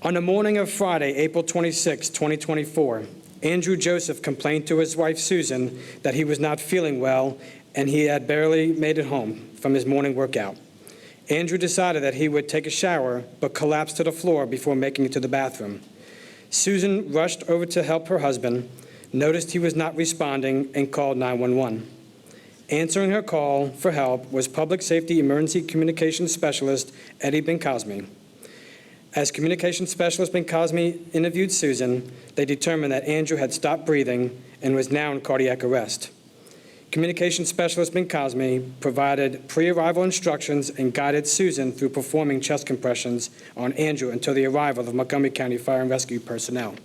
On the morning of Friday, April 26, 2024, Andrew Joseph complained to his wife, Susan, that he was not feeling well and he had barely made it home from his morning workout. Andrew decided that he would take a shower, but collapsed to the floor before making it to the bathroom. Susan rushed over to help her husband, noticed he was not responding, and called 911. Answering her call for help was Public Safety Emergency Communications Specialist Eddie Bencosme. As Communications Specialist Bencosme interviewed Susan, they determined that Andrew had stopped breathing and was now in cardiac arrest. Communications Specialist Bencosme provided pre-arrival instructions and guided Susan through performing chest compressions on Andrew until the arrival of Montgomery County Fire and Rescue personnel.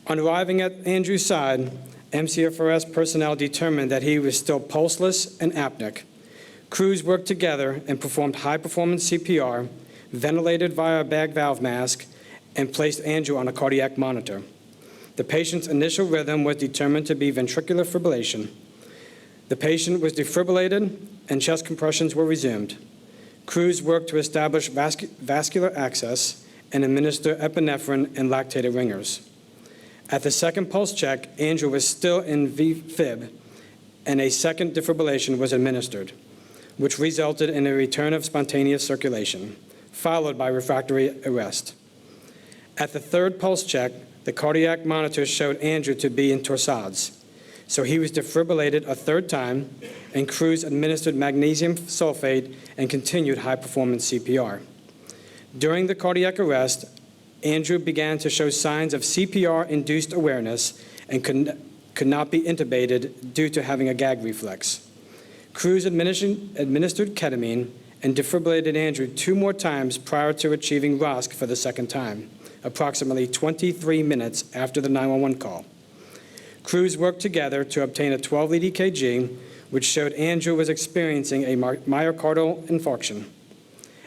On arriving at Andrew's side, MCFRS personnel determined that he was still pulseless and apneic. Crews worked together and performed high-performance CPR, ventilated via a bag valve mask, and placed Andrew on a cardiac monitor. The patient's initial rhythm was determined to be ventricular fibrillation. The patient was defibrillated and chest compressions were resumed. Crews worked to establish vascular access and administer epinephrine and lactated ringers. At the second pulse check, Andrew was still in VFib, and a second defibrillation was administered, which resulted in a return of spontaneous circulation, followed by refractory arrest. At the third pulse check, the cardiac monitor showed Andrew to be in torsades, so he was defibrillated a third time, and crews administered magnesium sulfate and continued high-performance CPR. During the cardiac arrest, Andrew began to show signs of CPR-induced awareness and could not be intubated due to having a gag reflex. Crews administered ketamine and defibrillated Andrew 2 more times prior to achieving ROSC for the second time, approximately 23 minutes after the 911 call. Crews worked together to obtain a 12-lead EKG, which showed Andrew was experiencing a myocardial infarction.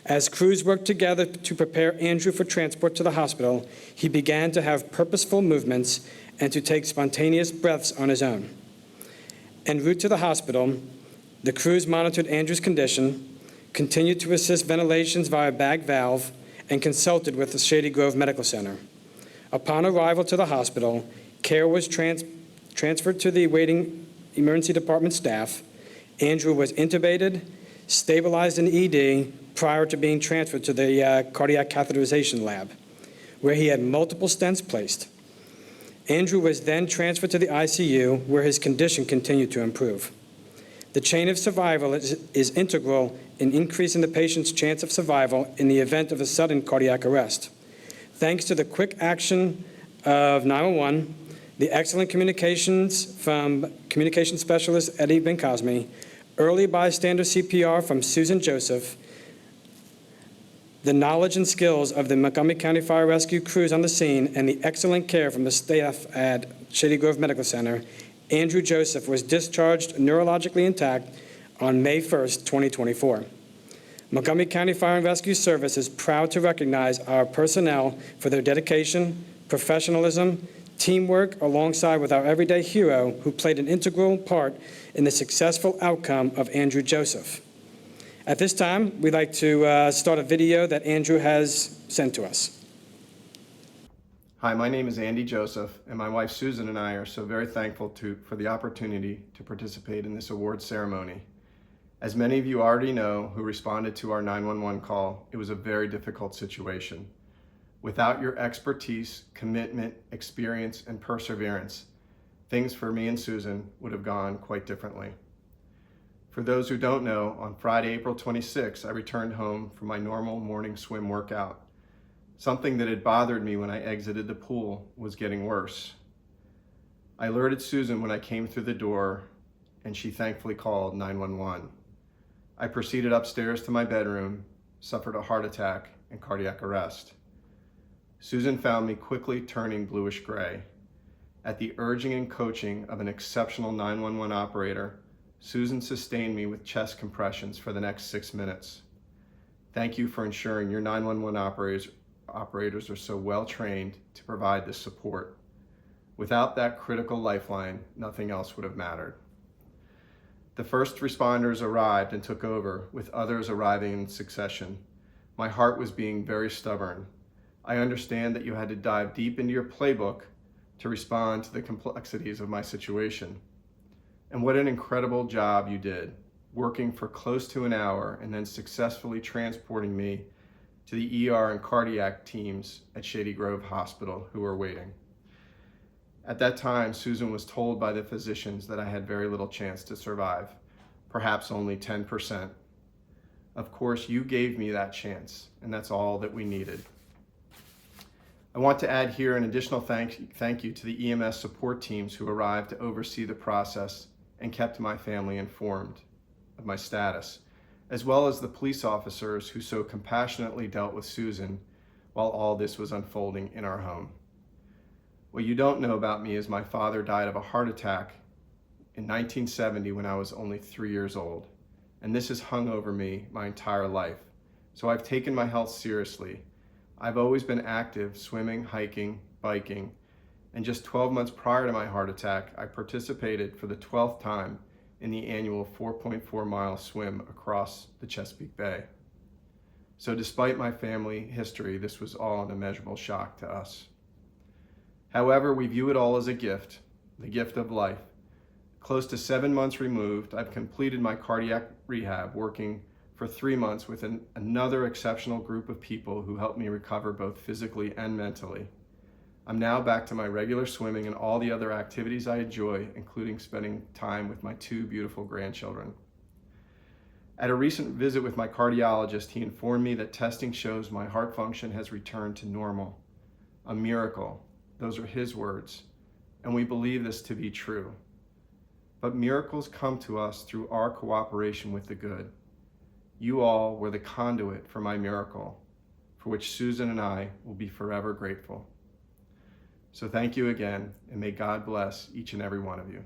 As crews worked together to prepare Andrew for transport to the hospital, he began to have purposeful movements and to take spontaneous breaths on his own. En route to the hospital, the crews monitored Andrew's condition, continued to assist ventilations via bag valve, and consulted with the Shady Grove Medical Center. Upon arrival to the hospital, care was transferred to the waiting emergency department staff. Andrew was intubated, stabilized in ED prior to being transferred to the cardiac catheterization lab, where he had multiple stents placed. Andrew was then transferred to the ICU, where his condition continued to improve. The chain of survival is integral in increasing the patient's chance of survival in the event of a sudden cardiac arrest. Thanks to the quick action of 911, the excellent communications from communication specialist Eddie Bencosme, early bystander CPR from Susan Joseph, the knowledge and skills of the Montgomery County Fire Rescue crews on the scene, and the excellent care from the staff at Shady Grove Medical Center, Andrew Joseph was discharged neurologically intact on May 1st, 2024. Montgomery County Fire and Rescue Service is proud to recognize our personnel for their dedication, professionalism, teamwork, alongside with our everyday hero who played an integral part in the successful outcome of Andrew Joseph. At this time, we'd like to start a video that Andrew has sent to us. Hi, my name is Andy Joseph, and my wife Susan and I are so very thankful for the opportunity to participate in this award ceremony. As many of you already know who responded to our 911 call, it was a very difficult situation. Without your expertise, commitment, experience, and perseverance, things for me and Susan would have gone quite differently. For those who don't know, on Friday, April 26, I returned home from my normal morning swim workout. Something that had bothered me when I exited the pool was getting worse. I alerted Susan when I came through the door, and she thankfully called 911. I proceeded upstairs to my bedroom, suffered a heart attack and cardiac arrest. Susan found me quickly turning bluish gray. At the urging and coaching of an exceptional 911 operator, Susan sustained me with chest compressions for the next 6 minutes. Thank you for ensuring your 911 operators are so well trained to provide this support. Without that critical lifeline, nothing else would have mattered. The first responders arrived and took over, with others arriving in succession. My heart was being very stubborn. I understand that you had to dive deep into your playbook to respond to the complexities of my situation. And what an incredible job you did, working for close to an hour and then successfully transporting me to the ER and cardiac teams at Shady Grove Hospital who were waiting. At that time, Susan was told by the physicians that I had very little chance to survive, perhaps only 10%. Of course, you gave me that chance, and that's all that we needed. I want to add here an additional thank you to the EMS support teams who arrived to oversee the process and kept my family informed of my status, as well as the police officers who so compassionately dealt with Susan while all this was unfolding in our home. What you don't know about me is my father died of a heart attack in 1970 when I was only 3 years old, and this has hung over me my entire life. So I've taken my health seriously. I've always been active, swimming, hiking, biking, and just 12 months prior to my heart attack, I participated for the 12th time in the annual 4.4-mile swim across the Chesapeake Bay. So despite my family history, this was all an immeasurable shock to us. However, we view it all as a gift, the gift of life. Close to 7 months removed, I've completed my cardiac rehab, working for 3 months with another exceptional group of people who helped me recover both physically and mentally. I'm now back to my regular swimming and all the other activities I enjoy, including spending time with my 2 beautiful grandchildren. At a recent visit with my cardiologist, he informed me that testing shows my heart function has returned to normal. A miracle. Those are his words, and we believe this to be true. But miracles come to us through our cooperation with the good. You all were the conduit for my miracle, for which Susan and I will be forever grateful. So thank you again, and may God bless each and every one of you.